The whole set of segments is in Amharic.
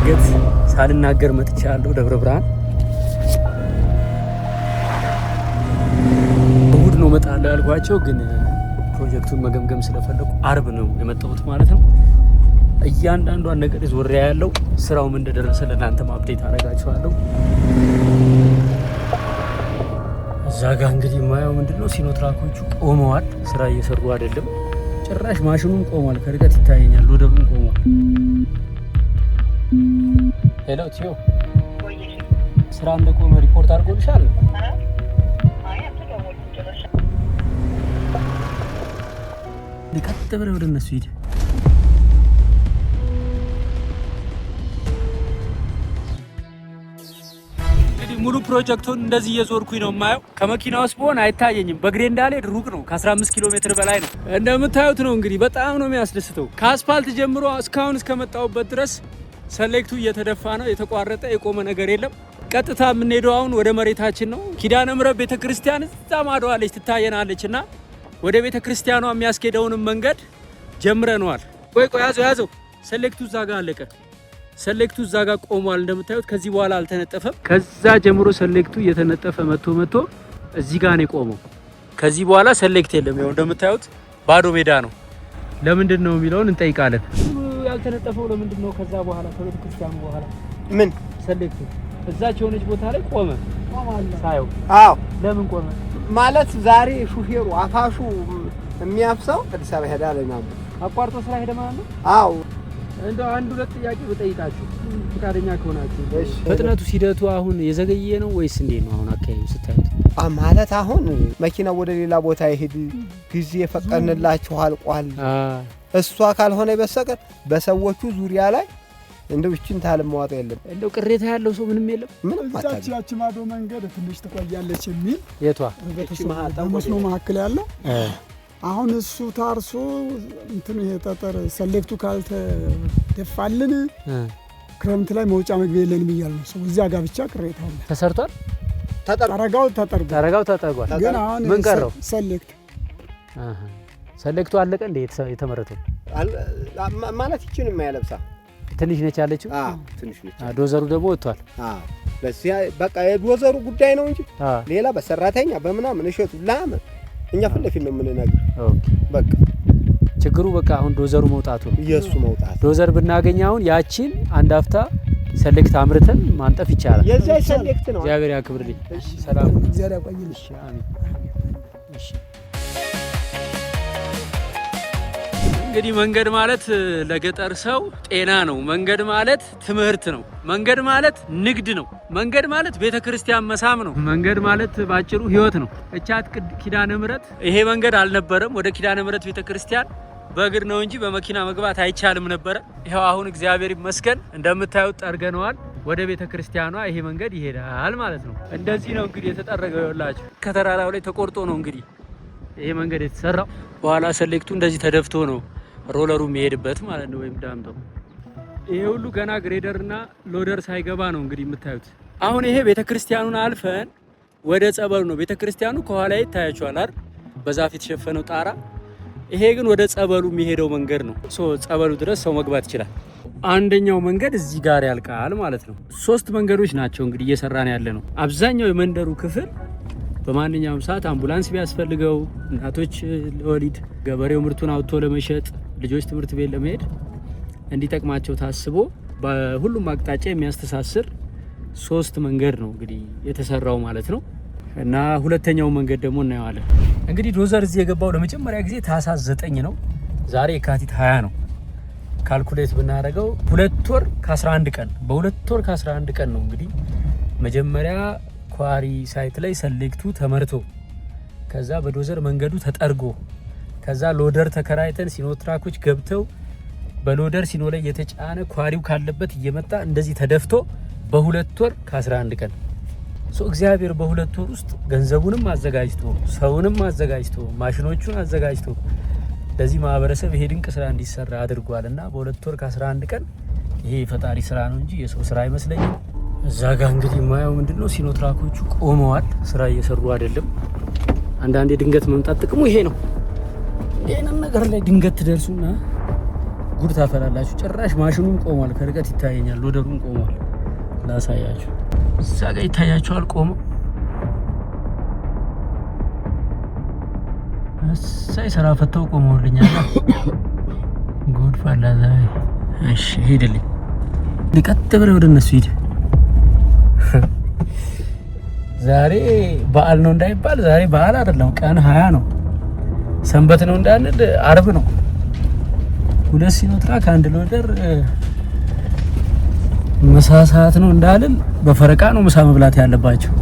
ድንገት ሳልናገር መጥቻለሁ ደብረ ብርሃን። እሁድ ነው እመጣለሁ ያልኳቸው፣ ግን ፕሮጀክቱን መገምገም ስለፈለኩ አርብ ነው የመጣሁት ማለት ነው። እያንዳንዷን ነገር ዙሪያ ያለው ስራው ምን እንደደረሰ ለእናንተም አፕዴት አደርጋችኋለሁ። እዛ ጋ እንግዲህ የማየው ምንድነው ሲኖትራኮቹ ቆመዋል፣ ስራ እየሰሩ አይደለም። ጭራሽ ማሽኑም ቆሟል፣ ከርቀት ይታየኛል። ሎደሩም ቆሟል። ሄሎ ቲዮ፣ ስራ እንደቆመ ሪፖርት አድርጎልሻል? ቀጥ ብለህ ወደ እነሱ ሂድ። እንግዲህ ሙሉ ፕሮጀክቱን እንደዚህ እየዞርኩኝ ነው የማየው። ከመኪና ውስጥ በሆነ አይታየኝም። በእግሬ እንዳልሄድ ሩቅ ነው፣ ከ15 ኪሎ ሜትር በላይ ነው። እንደምታዩት ነው እንግዲህ በጣም ነው የሚያስደስተው። ከአስፓልት ጀምሮ እስካሁን እስከመጣሁበት ድረስ ሰሌክቱ እየተደፋ ነው። የተቋረጠ የቆመ ነገር የለም። ቀጥታ የምንሄደው አሁን ወደ መሬታችን ነው። ኪዳነ ምሕረት ቤተክርስቲያን እዛ ማዶ አለች ትታየናለች፣ እና ወደ ቤተክርስቲያኗ የሚያስኬደውንም መንገድ ጀምረነዋል። ቆይ ያዘው። ሰሌክቱ እዛ ጋር አለቀ። ሰሌክቱ እዛ ጋር ቆሟል እንደምታዩት። ከዚህ በኋላ አልተነጠፈም። ከዛ ጀምሮ ሰሌክቱ እየተነጠፈ መጥቶ እዚህ ጋር ነው የቆመው። ከዚህ በኋላ ሰሌክት የለም። ያው እንደምታዩት ባዶ ሜዳ ነው። ለምንድን ነው የሚለውን እንጠይቃለን። ያልተነጠፈው ለምንድን ነው? ከዛ በኋላ ከቤተ ክርስቲያኑ በኋላ ምን ሰሌክቱ እዛች የሆነች ቦታ ላይ ቆመ ሳየው። አዎ ለምን ቆመ ማለት ዛሬ ሹፌሩ አፋሹ የሚያፍሰው አዲስ አበባ ሄዳለ ማለት አቋርጦ ስራ ሄደ ማለት ነው። አዎ እንደው አንድ ሁለት ጥያቄ ብጠይቃችሁ ፈቃደኛ ከሆናችሁ። ፍጥነቱ ሲደቱ አሁን የዘገየ ነው ወይስ እንዴት ነው? አሁን አካባቢው ስታዩት ማለት አሁን መኪናው ወደ ሌላ ቦታ ይሄድ ጊዜ ፈቀንላችሁ አልቋል። እሷ ካልሆነ በሰቀር በሰዎቹ ዙሪያ ላይ እንደው እቺን ታልማዋጣ የለም። እንደው ቅሬታ ያለው ሰው ምንም የለም። ምንም አታች ያቺ ማዶ መንገድ ትንሽ ትቆያለች የሚል የቷ መስኖ መካከል ያለው አሁን እሱ ታርሶ እንትን የጠጠር ሰሌክቱ ካልተደፋልን ክረምት ላይ መውጫ መግቢያ የለንም እያልን ነው። ሰው እዚያ ጋር ብቻ ቅሬታ አለ። ተሰርቷል። ጠረጋው ተጠርጓል። ግን አሁን ምን ቀረው? ሰሌክቱ አለቀ እንዴ? የተመረተው ማለት ይችን የማያለብሳ ትንሽ ነች ያለችው። ትንሽ ነች። ዶዘሩ ደግሞ ወጥቷል። ለዚህ በቃ የዶዘሩ ጉዳይ ነው እንጂ ሌላ በሰራተኛ በምናምን እሸቱ ላም እኛ ፊት ለፊት ነው የምንነግር። በቃ ችግሩ በቃ አሁን ዶዘሩ መውጣቱ ነው። የሱ መውጣት ዶዘር ብናገኝ አሁን ያቺን አንድ አፍታ ሰሌክት አምርተን ማንጠፍ ይቻላል። የዛ ሰሌክት ነው። እግዚአብሔር ያክብርልኝ። ሰላም እግዚአብሔር ያቆይልሽ። አሜን። እሺ እንግዲህ መንገድ ማለት ለገጠር ሰው ጤና ነው። መንገድ ማለት ትምህርት ነው። መንገድ ማለት ንግድ ነው። መንገድ ማለት ቤተክርስቲያን መሳም ነው። መንገድ ማለት ባጭሩ ህይወት ነው። እቻት ኪዳነ ምሕረት ይሄ መንገድ አልነበረም። ወደ ኪዳነ ምሕረት ቤተክርስቲያን በእግር ነው እንጂ በመኪና መግባት አይቻልም ነበረ። ይሄው አሁን እግዚአብሔር ይመስገን እንደምታዩት ጠርገነዋል። ወደ ቤተክርስቲያኗ ይሄ መንገድ ይሄዳል ማለት ነው። እንደዚህ ነው እንግዲህ የተጠረገው። ይኸውላችሁ ከተራራው ላይ ተቆርጦ ነው እንግዲህ ይሄ መንገድ የተሰራው። በኋላ ሰሌክቱ እንደዚህ ተደፍቶ ነው ሮለሩ የሚሄድበት ማለት ነው፣ ወይም ዳምጠው። ይሄ ሁሉ ገና ግሬደር እና ሎደር ሳይገባ ነው እንግዲህ የምታዩት። አሁን ይሄ ቤተክርስቲያኑን አልፈን ወደ ጸበሉ ነው። ቤተክርስቲያኑ ከኋላ ይታያችኋል አይደል? በዛፍ የተሸፈነው ጣራ። ይሄ ግን ወደ ጸበሉ የሚሄደው መንገድ ነው። ጸበሉ ድረስ ሰው መግባት ይችላል። አንደኛው መንገድ እዚህ ጋር ያልቃል ማለት ነው። 3 መንገዶች ናቸው እንግዲህ እየሰራን ያለ ነው። አብዛኛው የመንደሩ ክፍል በማንኛውም ሰዓት አምቡላንስ ቢያስፈልገው፣ እናቶች ለወሊድ፣ ገበሬው ምርቱን አውጥቶ ለመሸጥ፣ ልጆች ትምህርት ቤት ለመሄድ እንዲጠቅማቸው ታስቦ በሁሉም አቅጣጫ የሚያስተሳስር 3 መንገድ ነው እንግዲህ የተሰራው ማለት ነው። እና ሁለተኛው መንገድ ደግሞ እናየዋለን። እንግዲህ ዶዘር እዚህ የገባው ለመጀመሪያ ጊዜ ታህሳስ 9 ነው። ዛሬ የካቲት 20 ነው። ካልኩሌት ብናደርገው 2 ወር ከ11 ቀን በ2 ወር ከ11 ቀን ነው እንግዲህ መጀመሪያ ኳሪ ሳይት ላይ ሰሌክቱ ተመርቶ ከዛ በዶዘር መንገዱ ተጠርጎ ከዛ ሎደር ተከራይተን ሲኖትራኮች ገብተው በሎደር ሲኖ ላይ የተጫነ ኳሪው ካለበት እየመጣ እንደዚህ ተደፍቶ በ2 ወር ከ11 ቀን እግዚአብሔር በ2 ወር ውስጥ ገንዘቡንም አዘጋጅቶ ሰውንም አዘጋጅቶ ማሽኖቹን አዘጋጅቶ ለዚህ ማህበረሰብ ይሄ ድንቅ ስራ እንዲሰራ አድርጓልና በ2 ወር ከ11 ቀን ይሄ የፈጣሪ ስራ ነው እንጂ የሰው ስራ አይመስለኝም። እዛ ጋር እንግዲህ ማየው ምንድነው ሲኖትራኮቹ ቆመዋል፣ ስራ እየሰሩ አይደለም። አንዳንዴ ድንገት መምጣት ጥቅሙ ይሄ ነው። ይሄንን ነገር ላይ ድንገት ትደርሱና ጉድ ታፈላላችሁ። ጭራሽ ማሽኑም ቆሟል። ከርቀት ይታየኛል። ሎደሩም ቆሟል። ላሳያችሁ። እዛ ጋር ይታያችኋል ቆሞ። እሳይ ስራ ፈተው ቆመውልኛል። ጉድ ፈላ ዛሬ። እሺ ሄድልኝ። ልቀጥ ብለህ ወደ እነሱ ሂድ። ዛሬ በዓል ነው እንዳይባል ዛሬ በዓል አይደለም። ቀን 20 ነው። ሰንበት ነው እንዳንል አርብ ነው። 2 ሲኖትራክ አንድ ሎደር ምሳ ሰዓት ነው እንዳልን በፈረቃ ነው ምሳ መብላት ያለባቸው።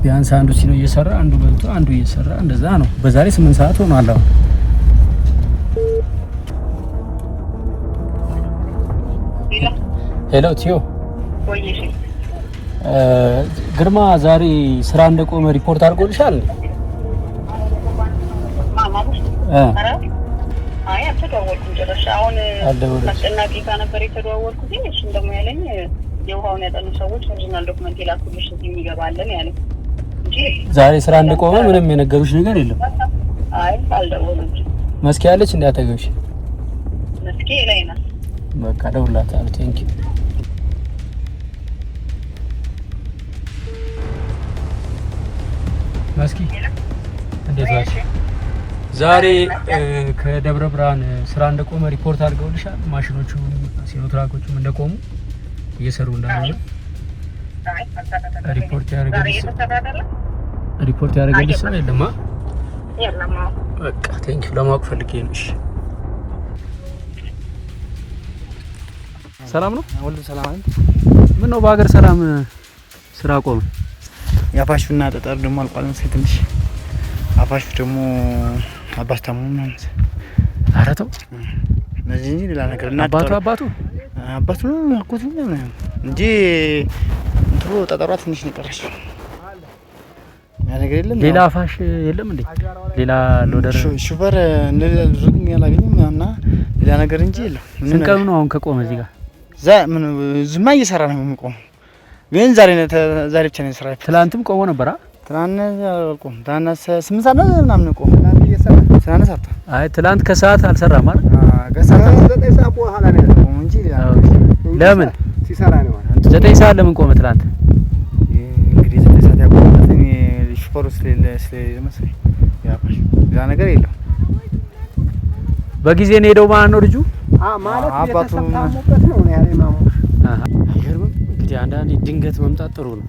ቢያንስ አንዱ ሲኖ እየሰራ አንዱ በልቶ አንዱ እየሰራ እንደዛ ነው። በዛሬ 8 ሰዓት ሆኗል። አሁን ሄሎ ቲዮ ግርማ ዛሬ ስራ እንደቆመ ሪፖርት አድርጎልሻል? አይ አልተደዋወልኩም ጭራሽ። አሁን አስጨናቂ ጋር ነበር የተደዋወልኩት። እሺ እንደሞ ያለኝ የውሃውን ያጠኑ ሰዎች ኦሪጂናል ዶክመንት ይላኩልሽ እዚህ የሚገባለን ያለኝ እንጂ ዛሬ ስራ እንደቆመ ምንም የነገሩሽ ነገር የለም? አይ አልደወሉም። መስኪ ያለች እንዳታገሽ። መስኪ ላይ ናት። በቃ ደውላታለሁ። ቴንክ ዩ መስኪ። እንዴት ዋልሽ? ዛሬ ከደብረ ብርሃን ስራ እንደቆመ ሪፖርት አድርገውልሻል? ማሽኖቹ ሲኖትራኮቹም እንደቆሙ እየሰሩ እንዳልሆነ ሪፖርት ያደረገልሽ ሰው የለም? የለም። በቃ ቴንክ ዩ ለማወቅ ፈልጌ ነው። እሺ ሰላም ነው? ሁሉ ሰላም አይደል? ምን ነው በሀገር ሰላም ስራ ቆመ? ያፋሹና ጠጠር ደግሞ አልቋል መሰለኝ ትንሽ። አፋሹ ደግሞ አባታሙ ምናምን። ኧረ ተው ለዚህ እንጂ ሌላ ነገር እና አባቱ ነው ያልኩት ምናምን እንጂ እንትሩ ጠጠሯ ትንሽ ነው የቀረች። ያ ነገር የለም። ሌላ አፋሽ የለም እንዴ? ሌላ ሎደር ሹፌር እንደዚህ ያላገኝም እና ሌላ ነገር እንጂ የለም። ስንት ቀን ነው አሁን ከቆመ እዚህ ጋር? ምን ዝማ እየሰራ ነው የሚቆመው። ግን ዛሬ ብቻ ነው የሰራ። ትላንትም ቆሞ ነበር? ትናንት አልቆም። ትናንት 8 ሰዓት ነው ምናምን ቆሞ ትናንት ሰዓት። አይ ትላንት ከሰዓት አልሰራም ማለት? ከሰዓት 9 ሰዓት በኋላ ነው የቆመው እንጂ ለምን ሲሰራ ነው? 9 ሰዓት ለምን ቆመ ትላንት? እንግዲህ 9 ሰዓት ያቆመበት እኔ ሹፌሩ ስለሌለ መሰለኝ ያባሽ ያ ነገር የለም። በጊዜ ነው ሄደው ማለት ነው ልጁ? ማለት አባቱ ታሞበት ነው ያለ ማሙሽ። አይገርምም? እንግዲህ አንዳንዴ ድንገት መምጣት ጥሩ ነው።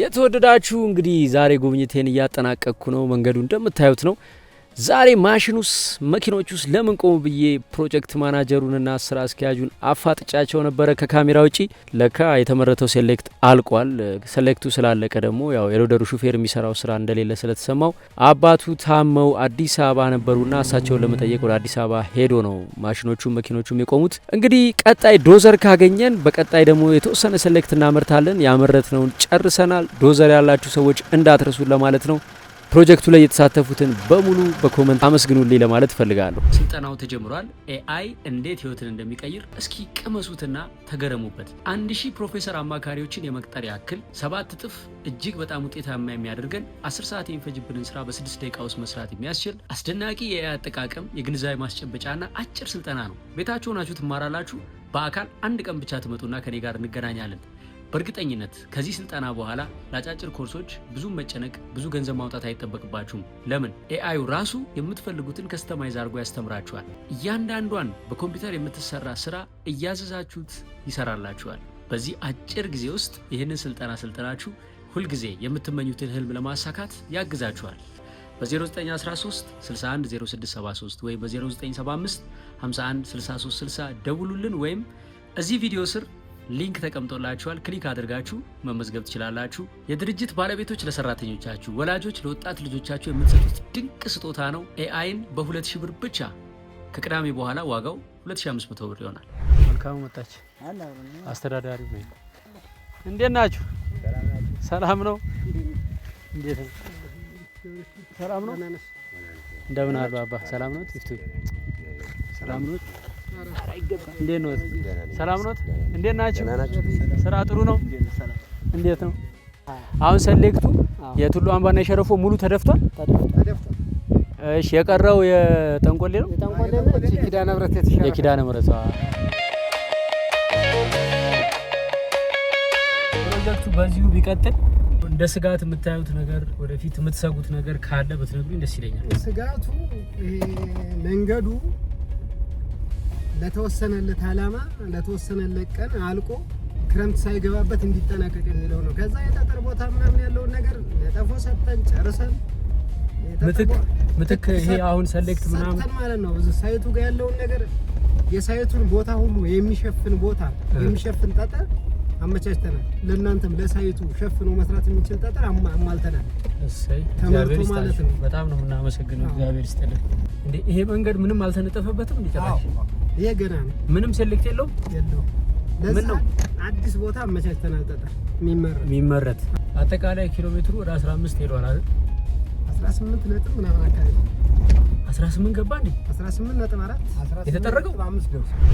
የተወደዳችሁ እንግዲህ ዛሬ ጉብኝቴን እያጠናቀቅኩ ነው። መንገዱ እንደምታዩት ነው። ዛሬ ማሽኑስ መኪኖቹስ ለምን ቆሙ ብዬ ፕሮጀክት ማናጀሩንና ስራ አስኪያጁን አፋጥጫቸው ነበረ ከካሜራ ውጪ። ለካ የተመረተው ሴሌክት አልቋል። ሴሌክቱ ስላለቀ ደግሞ ያው የሎደሩ ሹፌር የሚሰራው ስራ እንደሌለ ስለተሰማው አባቱ ታመው አዲስ አበባ ነበሩና እሳቸውን ለመጠየቅ ወደ አዲስ አበባ ሄዶ ነው ማሽኖቹም መኪኖቹም የቆሙት። እንግዲህ ቀጣይ ዶዘር ካገኘን በቀጣይ ደግሞ የተወሰነ ሴሌክት እናመርታለን። ያመረትነውን ጨርሰናል። ዶዘር ያላችሁ ሰዎች እንዳትረሱ ለማለት ነው። ፕሮጀክቱ ላይ የተሳተፉትን በሙሉ በኮመንት አመስግኑልኝ ለማለት ፈልጋለሁ። ስልጠናው ተጀምሯል። ኤአይ እንዴት ህይወትን እንደሚቀይር እስኪ ቅመሱትና ተገረሙበት። 1000 ፕሮፌሰር አማካሪዎችን የመቅጠር ያክል 7 እጥፍ እጅግ በጣም ውጤታማ የሚያደርገን 10 ሰዓት የሚፈጅብንን ስራ በ6 ደቂቃ ውስጥ መስራት የሚያስችል አስደናቂ የኤአይ አጠቃቀም የግንዛቤ ማስጨበጫና አጭር ስልጠና ነው። ቤታችሁ ሆናችሁ ትማራላችሁ። በአካል አንድ ቀን ብቻ ትመጡና ከኔ ጋር እንገናኛለን። በእርግጠኝነት ከዚህ ስልጠና በኋላ ለአጫጭር ኮርሶች ብዙ መጨነቅ፣ ብዙ ገንዘብ ማውጣት አይጠበቅባችሁም። ለምን? ኤአዩ ራሱ የምትፈልጉትን ከስተማይዝ አድርጎ ያስተምራችኋል። እያንዳንዷን በኮምፒውተር የምትሰራ ስራ እያዘዛችሁት ይሰራላችኋል። በዚህ አጭር ጊዜ ውስጥ ይህንን ስልጠና ስልጠናችሁ ሁልጊዜ የምትመኙትን ህልም ለማሳካት ያግዛችኋል። በ0913 610673 ወይም በ0975 516360 ደውሉልን ወይም እዚህ ቪዲዮ ስር ሊንክ ተቀምጦላችኋል። ክሊክ አድርጋችሁ መመዝገብ ትችላላችሁ። የድርጅት ባለቤቶች ለሰራተኞቻችሁ፣ ወላጆች ለወጣት ልጆቻችሁ የምትሰጡት ድንቅ ስጦታ ነው። ኤአይን በ2000 ብር ብቻ ከቅዳሜ በኋላ ዋጋው 2500 ብር ይሆናል። መልካም መጣች። አስተዳዳሪ ነው። እንዴት ናችሁ? ሰላም ነው? እንዴት ነው? ሰላም ነው? እንደምን አሉ አባ? ሰላም ነው? ትፍቱ ሰላም ነው? እንዴት ነው? ሰላም ነው? እንዴት ናችሁ? ስራ ጥሩ ነው? እንዴት ነው? አሁን ሴሌክቱ የቱሉ አምባና የሸረፎ ሙሉ ተደፍቷል። እሺ የቀረው የጠንቆሌ ነው። የጠንቆሌ ነው። የኪዳነ ምሕረት የተሻለ የኪዳነ ምሕረት ፕሮጀክቱ በዚሁ ቢቀጥል እንደ ስጋት የምታዩት ነገር ወደፊት የምትሰጉት ነገር ካለ በትነግሩኝ ደስ ይለኛል። ስጋቱ መንገዱ ለተወሰነለት ዓላማ ለተወሰነለት ቀን አልቆ ክረምት ሳይገባበት እንዲጠናቀቅ የሚለው ነው። ከዛ የጠጠር ቦታ ምናምን ያለውን ነገር ነጠፎ ሰጠን ጨርሰን ምትክ ይሄ አሁን ሰሌክት ምናምን ማለት ነው። ሳይቱ ጋር ያለውን ነገር የሳይቱን ቦታ ሁሉ የሚሸፍን ቦታ የሚሸፍን ጠጠር አመቻችተናል። ለእናንተም ለሳይቱ ሸፍኖ መስራት የሚችል ጠጠር አሟልተናል። እሰይ እግዚአብሔር ይስጥልኝ። በጣም ነው የምናመሰግነው። እግዚአብሔር ይስጥልኝ። እንዴ ይሄ መንገድ ምንም አልተነጠፈበትም እንዴ? ጭራሽ ይሄ ገና ነው። ምንም ሴሌክት የለውም። ምን ነው አዲስ ቦታ አመቻችተናል። ጠጠር የሚመረት አጠቃላይ ኪሎ ሜትሩ ወደ 15 ሄዷል አይደል? 18 ነጥብ ምናምን አካባቢ 18 ገባ እንዴ? 18.4 የተጠረገው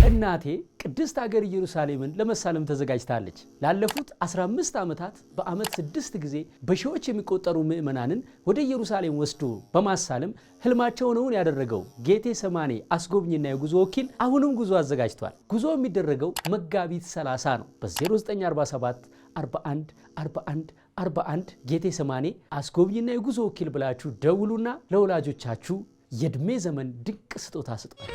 እናቴ ቅድስት ሀገር ኢየሩሳሌምን ለመሳለም ተዘጋጅታለች። ላለፉት 15 ዓመታት በአመት 6 ጊዜ በሺዎች የሚቆጠሩ ምዕመናንን ወደ ኢየሩሳሌም ወስዶ በማሳለም ህልማቸውን እውን ያደረገው ጌቴ ሰማኔ አስጎብኝና የጉዞ ወኪል አሁንም ጉዞ አዘጋጅቷል። ጉዞ የሚደረገው መጋቢት 30 ነው። በ0947 41 41 41 ጌቴ ሰማኔ አስጎብኝና የጉዞ ወኪል ብላችሁ ደውሉና ለወላጆቻችሁ የእድሜ ዘመን ድንቅ ስጦታ ስጧቸው።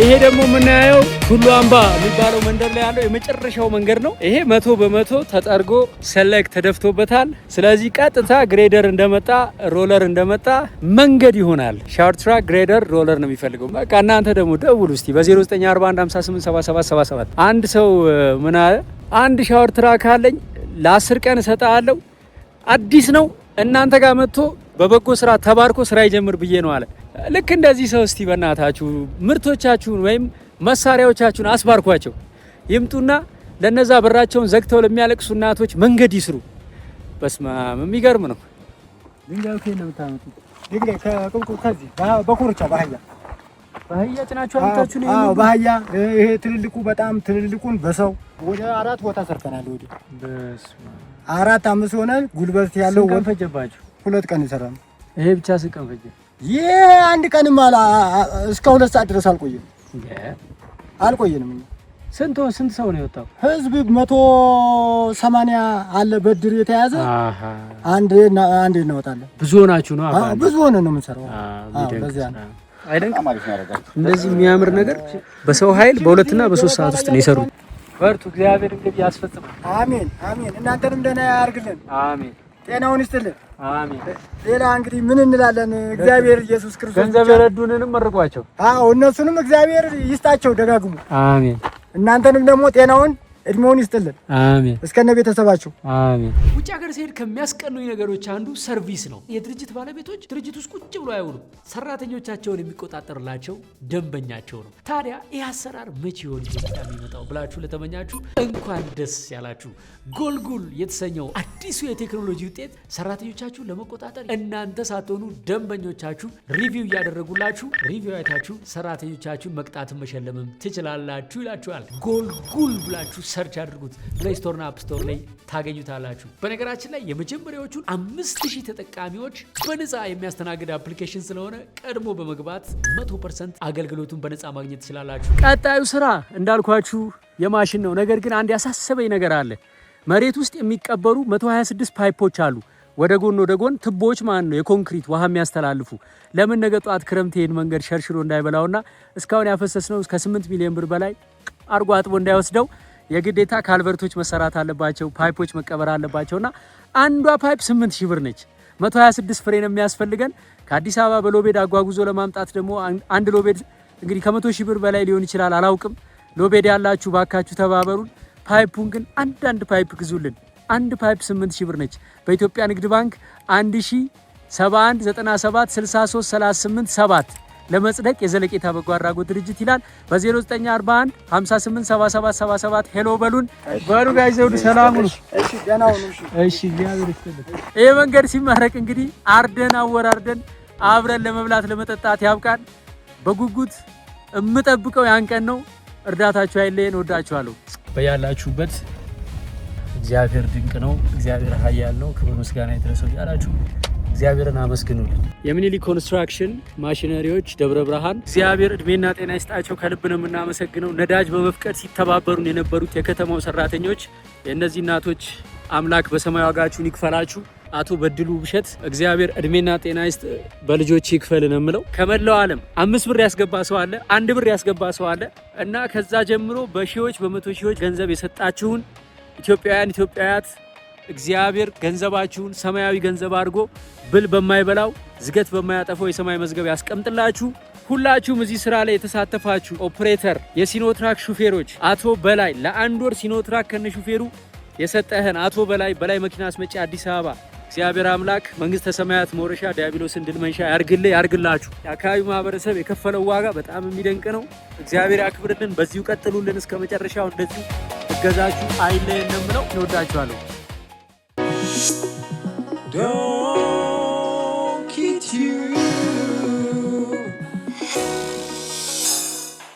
ይሄ ደግሞ የምናየው ቱሉ አምባ የሚባለው መንደር ላይ ያለው የመጨረሻው መንገድ ነው። ይሄ 100% ተጠርጎ ሰሌክት ተደፍቶበታል። ስለዚህ ቀጥታ ግሬደር እንደመጣ ሮለር እንደመጣ መንገድ ይሆናል። ሻወር ትራክ ግሬደር ሮለር ነው የሚፈልገው። በቃ እናንተ ደግሞ ደውሉ እስቲ በ0941587777 አንድ ሰው ምን አለ፣ አንድ ሻወር ትራክ አለኝ ለ10 ቀን እሰጥሃለሁ፣ አዲስ ነው፣ እናንተ ጋር መጥቶ በበጎ ስራ ተባርኮ ስራ ይጀምር ብዬ ነው አለ። ልክ እንደዚህ ሰው እስቲ በእናታችሁ ምርቶቻችሁን ወይም መሳሪያዎቻችሁን አስባርኳቸው። ይምጡና ለነዛ በራቸውን ዘግተው ለሚያለቅሱ እናቶች መንገድ ይስሩ። በስማም የሚገርም ነው። ድንጋይ ከየት ነው የምታመጡት? ድንጋይ ከቁልቁል ከዚህ በኮርቻ ባህያ ጭናችሁ አምጣችሁ ነው? አዎ ባህያ። ይሄ ትልልቁ በጣም ትልልቁን በሰው ወደ 4 ቦታ ሰርተናል። ወደ በስማም 4-5 ሆነ ጉልበት ያለው ወን ፈጀባችሁ። 2 ቀን ይሰራል። ይሄ ብቻ ስቀን ፈጀ። ይሄ አንድ ቀንም እስከ 2 ሰዓት ድረስ አልቆየንም። ስንት ሰው ነው የወጣው? ህዝብ 180 አለ በድር የተያዘ። አንድ እናወጣለን። ብዙ ሆናችሁ ነው? ብዙ ሆነ ነው የምንሰራው። በዚያ አይደንቅም? እንደዚህ የሚያምር ነገር በሰው ኃይል በ2 እና በ3 ሰዓት ውስጥ ነው የሰሩት። በርቱ። እግዚአብሔር እንግዲህ ያስፈጽማል። አሜን አሜን። እናንተንም ደህና ያርግልን። አሜን። ጤናውን ይስጥልን። አሜን። ሌላ እንግዲህ ምን እንላለን? እግዚአብሔር ኢየሱስ ክርስቶስ ገንዘብ የረዱንንም መርቋቸው። አዎ እነሱንም እግዚአብሔር ይስጣቸው ደጋግሙ። አሜን። እናንተንም ደግሞ ጤናውን እድሜውን ይስጥልን። አሜን። እስከነ ቤተሰባችሁ አሜን። ውጭ ሀገር ሲሄድ ከሚያስቀኑኝ ነገሮች አንዱ ሰርቪስ ነው። የድርጅት ባለቤቶች ድርጅት ውስጥ ቁጭ ብሎ አይውሉም። ሰራተኞቻቸውን የሚቆጣጠርላቸው ደንበኛቸው ነው። ታዲያ ይህ አሰራር መቼ ይሆን ኢትዮጵያ የሚመጣው ብላችሁ ለተመኛችሁ እንኳን ደስ ያላችሁ። ጎልጉል የተሰኘው አዲሱ የቴክኖሎጂ ውጤት ሰራተኞቻችሁን ለመቆጣጠር እናንተ ሳትሆኑ ደንበኞቻችሁ ሪቪው እያደረጉላችሁ ሪቪው አይታችሁ ሰራተኞቻችሁን መቅጣትን መሸለምም ትችላላችሁ ይላችኋል። ጎልጉል ብላችሁ ሰርች አድርጉት። ፕሌይ ስቶር እና አፕ ስቶር ላይ ታገኙታላችሁ። በነገራችን ላይ የመጀመሪያዎቹን 5000 ተጠቃሚዎች በነፃ የሚያስተናግድ አፕሊኬሽን ስለሆነ ቀድሞ በመግባት 100% አገልግሎቱን በነፃ ማግኘት ትችላላችሁ። ቀጣዩ ስራ እንዳልኳችሁ የማሽን ነው። ነገር ግን አንድ ያሳሰበኝ ነገር አለ። መሬት ውስጥ የሚቀበሩ 126 ፓይፖች አሉ። ወደ ጎን ትቦች ማለት ነው፣ የኮንክሪት ውሃ የሚያስተላልፉ። ለምን ነገ ጧት ክረምት ይሄን መንገድ ሸርሽሮ እንዳይበላውና እስካሁን ያፈሰስነው እስከ 8 ሚሊዮን ብር በላይ አርጎ አጥቦ እንዳይወስደው የግዴታ ካልቨርቶች መሰራት አለባቸው፣ ፓይፖች መቀበር አለባቸውና አንዷ ፓይፕ 8000 ብር ነች። 126 ፍሬ ነው የሚያስፈልገን። ከአዲስ አበባ በሎቤድ አጓጉዞ ለማምጣት ደግሞ አንድ ሎቤድ እንግዲህ ከ100,000 ብር በላይ ሊሆን ይችላል፣ አላውቅም። ሎቤድ ያላችሁ ባካችሁ ተባበሩን። ፓይፑን ግን አንድ ፓይፕ ግዙልን። አንድ ፓይፕ 8000 ብር ነች። በኢትዮጵያ ንግድ ባንክ 1071976338 7 ለመጽደቅ የዘለቄታ በጎ አድራጎት ድርጅት ይላል። በ0941 587777 ሄሎ በሉን። በሉ ጋይ ዘውዱ ሰላም ነው። እሺ ደህና ሁኑ። እሺ እግዚአብሔር ይስጥልኝ። ይሄ መንገድ ሲመረቅ እንግዲህ አርደን አወራርደን አብረን ለመብላት ለመጠጣት ያብቃን። በጉጉት እምጠብቀው ያን ቀን ነው። እርዳታችሁ አይለየን። ወዳችኋለሁ። በያላችሁበት እግዚአብሔር ድንቅ ነው። እግዚአብሔር ኃያል ነው። ክብር ምስጋና ይድረሰው ያላችሁ እግዚአብሔርን አመስግኑልን። የሚኒሊክ ኮንስትራክሽን ማሽነሪዎች ደብረ ብርሃን እግዚአብሔር እድሜና ጤና ይስጣቸው። ከልብ ነው የምናመሰግነው። ነዳጅ በመፍቀድ ሲተባበሩን የነበሩት የከተማው ሰራተኞች የእነዚህ እናቶች አምላክ በሰማይ ዋጋችሁን ይክፈላችሁ። አቶ በድሉ ብሸት እግዚአብሔር እድሜና ጤና ይስጥ፣ በልጆች ይክፈል ነው የምለው። ከመላው ዓለም 5 ብር ያስገባ ሰው አለ፣ 1 ብር ያስገባ ሰው አለ እና ከዛ ጀምሮ በሺዎች በመቶ ሺዎች ገንዘብ የሰጣችሁን ኢትዮጵያውያን ኢትዮጵያውያት እግዚአብሔር ገንዘባችሁን ሰማያዊ ገንዘብ አድርጎ ብል በማይበላው ዝገት በማያጠፈው የሰማይ መዝገብ ያስቀምጥላችሁ። ሁላችሁም እዚህ ስራ ላይ የተሳተፋችሁ ኦፕሬተር፣ የሲኖትራክ ሹፌሮች አቶ በላይ ለ1 ወር ሲኖትራክ ከነ ሹፌሩ የሰጠህን አቶ በላይ መኪና አስመጪ አዲስ አበባ እግዚአብሔር አምላክ መንግስተ ሰማያት መውረሻ ዲያብሎስን ድል መንሻ ያርግላችሁ። የአካባቢው ማህበረሰብ የከፈለው ዋጋ በጣም የሚደንቅ ነው። እግዚአብሔር ያክብርልን። በዚሁ ቀጥሉልን እስከ መጨረሻው። እንደዚሁ እገዛችሁ አይለየን ነው የምለው። እንወዳችኋለሁ።